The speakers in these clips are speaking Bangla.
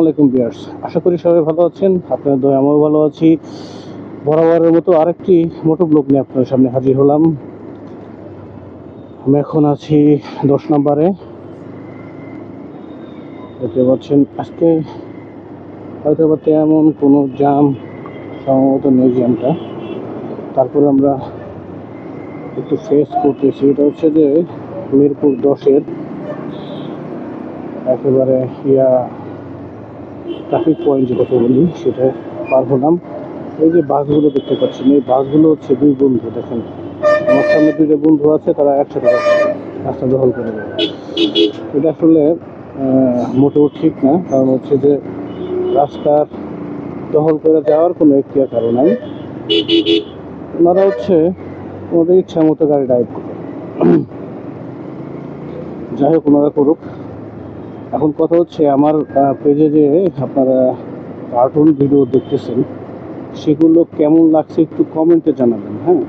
আসসালামাইকুম ভিউয়ার্স, আশা করি সবাই ভালো আছেন। আপনার দয়া আমিও ভালো আছি। বরাবরের মতো আরেকটি মোটো ব্লগ নিয়ে আপনার সামনে হাজির হলাম। আমি এখন আছি 10 নম্বরে। দেখতে পাচ্ছেন আজকে হয়তো বা তেমন কোনো জ্যাম সম্ভবত নেই জ্যামটা। তারপরে আমরা একটু ফেস করতেছি, এটা হচ্ছে যে মিরপুর 10-এর একেবারে ট্রাফিক পয়েন্ট যে কথা বলি সেটা পার হলাম। এই যে বাসগুলো দেখতে পাচ্ছেন, এই বাসগুলো হচ্ছে দুই বন্ধু। দেখেন আমার সামনে দুইটা বন্ধু আছে, তারা একসাথে রাস্তা দখল করে দেয়। এটা আসলে মোটেও ঠিক না, কারণ হচ্ছে যে রাস্তার দখল করে যাওয়ার কোনো এখতিয়ার কারণ নাই। ওনারা হচ্ছে ওনাদের ইচ্ছা মতো গাড়ি ড্রাইভ করে। যাই হোক, ওনারা করুক। এখন কথা হচ্ছে আমার পেজে যে আপনারা কার্টুন ভিডিও দেখতেছেন সেগুলো কেমন লাগছে একটু কমেন্টে জানাবেন। হ্যাঁ,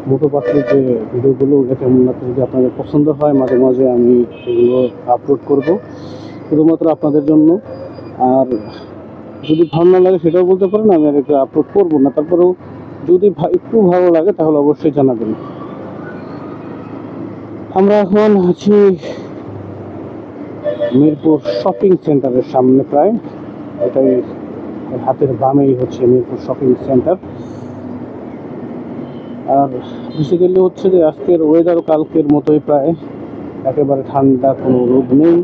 মোটো পাতলের যে ভিডিওগুলো কেমন লাগছে, যদি আপনাদের পছন্দ হয় মাঝে মাঝে আমি সেগুলো আপলোড করব শুধুমাত্র আপনাদের জন্য। আর যদি ভালো না লাগে সেটাও বলতে পারেন, আমি আর একটু আপলোড করবো না। তারপরেও যদি একটু ভালো লাগে তাহলে অবশ্যই জানাবেন। আমরা এখন আছি মিরপুর শপিং সেন্টারের সামনে, প্রায় এটাই হাতের বামেই হচ্ছে মিরপুর শপিং সেন্টার। আর বেসিক্যালি হচ্ছে যে আজকের ওয়েদারও কালকের মতোই, প্রায় একেবারে ঠান্ডা, কোনো রোদ নেই,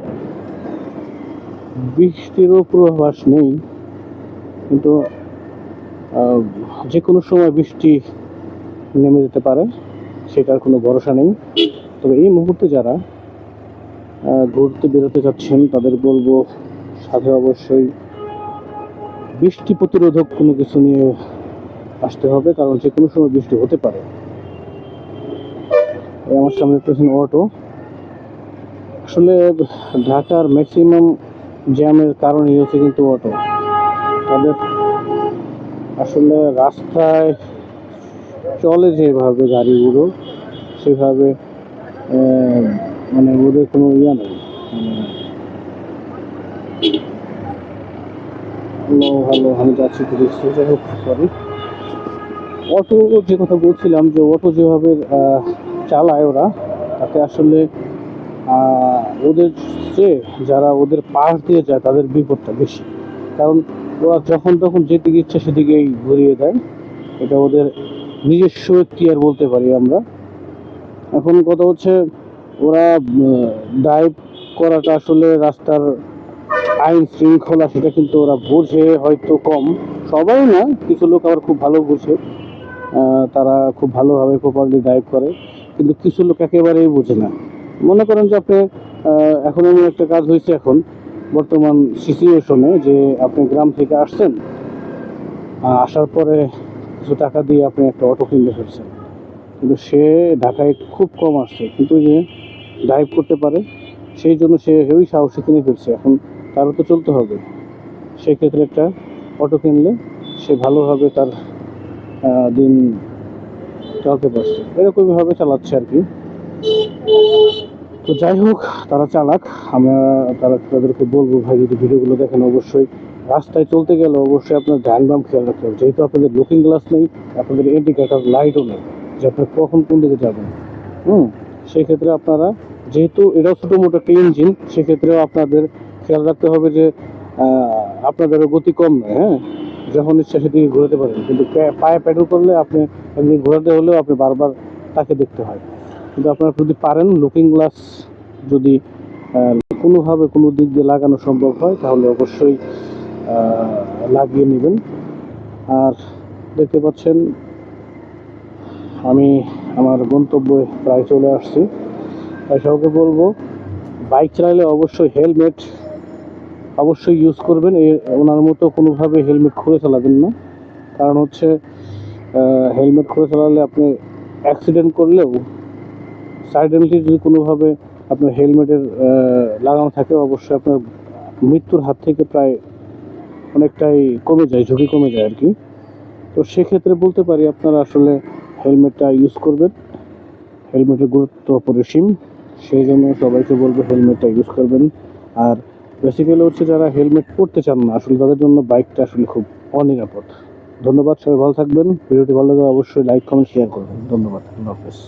বৃষ্টিরও পূর্বাভাস নেই, কিন্তু যে কোনো সময় বৃষ্টি নেমে যেতে পারে, সেটার কোনো ভরসা নেই। তবে এই মুহূর্তে যারা ঘুরতে বেরোতে যাচ্ছেন তাদের বলবো সাথে অবশ্যই বৃষ্টি প্রতিরোধক কোনো কিছু নিয়ে আসতে হবে, কারণ যে কোনো সময় বৃষ্টি হতে পারে। আমার সামনে দেখতেছেন অটো। আসলে ঢাকার ম্যাক্সিমাম জ্যামের কারণই হচ্ছে কিন্তু অটো। তাদের আসলে রাস্তায় চলে যেভাবে গাড়িগুলো, সেভাবে মানে ওদের কোনো ইয়া নেই। ভালো আমি যাচ্ছি তো দেখছি। যাই হোক, সরি। অটো যে কথা বলছিলাম, যে অটো যেভাবে চালায় ওরা, তাতে আসলে ওদের যে যারা ওদের পাশ দিয়ে যায় তাদের বিপদটা বেশি। কারণ ওরা যখন তখন যেদিকে ইচ্ছা সেদিকেই ঘুরিয়ে দেয়। এটা ওদের নিজস্ব কেয়ার বলতে পারি আমরা। এখন কথা হচ্ছে ওরা ড্রাইভ করাটা আসলে রাস্তার আইন শৃঙ্খলা সেটা কিন্তু ওরা বোঝে হয়তো কম, সবাই না, কিছু লোক আবার খুব ভালো বোঝে। তারা খুব ভালোভাবে প্রপারলি ড্রাইভ করে, কিন্তু কিছু লোক একেবারেই বোঝে না। মনে করেন যে আপনি এখন এমন একটা কাজ হয়েছে এখন বর্তমান সিচুয়েশনে, যে আপনি গ্রাম থেকে আসছেন, আসার পরে কিছু টাকা দিয়ে আপনি একটা অটো কিনে ফেলছেন, কিন্তু সে ঢাকায় খুব কম আসছে, কিন্তু যে ড্রাইভ করতে পারে, সেই জন্য সে ওই সাহসে কিনে ফেলছে। এখন তারও তো চলতে হবে, সেক্ষেত্রে একটা অটো কিনলে সে ভালোভাবে তার দিন চালাতে পারছে, এরকমভাবে চালাচ্ছে আর কি। তো যাই হোক, তারা চালাক। আমরা তাদেরকে বলবো, ভাই যদি ভিডিওগুলো দেখেন অবশ্যই রাস্তায় চলতে গেলে অবশ্যই আপনার ডান বাম খেয়াল রাখতে হবে। যেহেতু আপনাদের লুকিং গ্লাস নেই, আপনাদের ইন্ডিকেটর লাইটও নেই যে আপনি কখন কোন দিকে যাবেন। সেক্ষেত্রে আপনারা, যেহেতু এটাও ছোটো মোটো একটা ইঞ্জিন, সেক্ষেত্রেও আপনাদের খেয়াল রাখতে হবে যে আপনাদেরও গতি কম নয়। হ্যাঁ, যখন ইচ্ছা সেদিকে ঘোরাতে পারেন, কিন্তু পায়ে প্যাডেল করলে আপনি একদিকে ঘোরাতে হলেও আপনি বারবার তাকে দেখতে হয়। কিন্তু আপনারা যদি পারেন লুকিং গ্লাস যদি কোনোভাবে কোনো দিক দিয়ে লাগানো সম্ভব হয় তাহলে অবশ্যই লাগিয়ে নেবেন। আর দেখতে পাচ্ছেন আমি আমার গন্তব্যে প্রায় চলে আসছি। তাই সবাইকে বলবো, বাইক চালালে অবশ্যই হেলমেট অবশ্যই ইউজ করবেন। ওনার মতো কোনোভাবে হেলমেট খুলে চালাবেন না, কারণ হচ্ছে হেলমেট খুলে চালালে আপনি অ্যাক্সিডেন্ট করলেও সাইডেন্টলি যদি কোনোভাবে আপনার হেলমেটের লাগানো থাকে, অবশ্যই আপনার মৃত্যুর হাত থেকে প্রায় অনেকটাই কমে যায়, ঝুঁকি কমে যায় আর কি। তো সেক্ষেত্রে বলতে পারি আপনারা আসলে হেলমেটটা ইউজ করবেন। হেলমেটের গুরুত্ব অপরিসীম, সেই জন্য সবাইকে বলবো হেলমেটটা ইউজ করবেন। আর বেসিক্যালি হচ্ছে যারা হেলমেট পরতে চান না আসলে তাদের জন্য বাইকটা আসলে খুব অনিরাপদ। ধন্যবাদ, সবাই ভালো থাকবেন। ভিডিওটি ভালো লাগলে অবশ্যই লাইক কমেন্ট শেয়ার করবেন। ধন্যবাদ, আল্লাহ হাফেজ।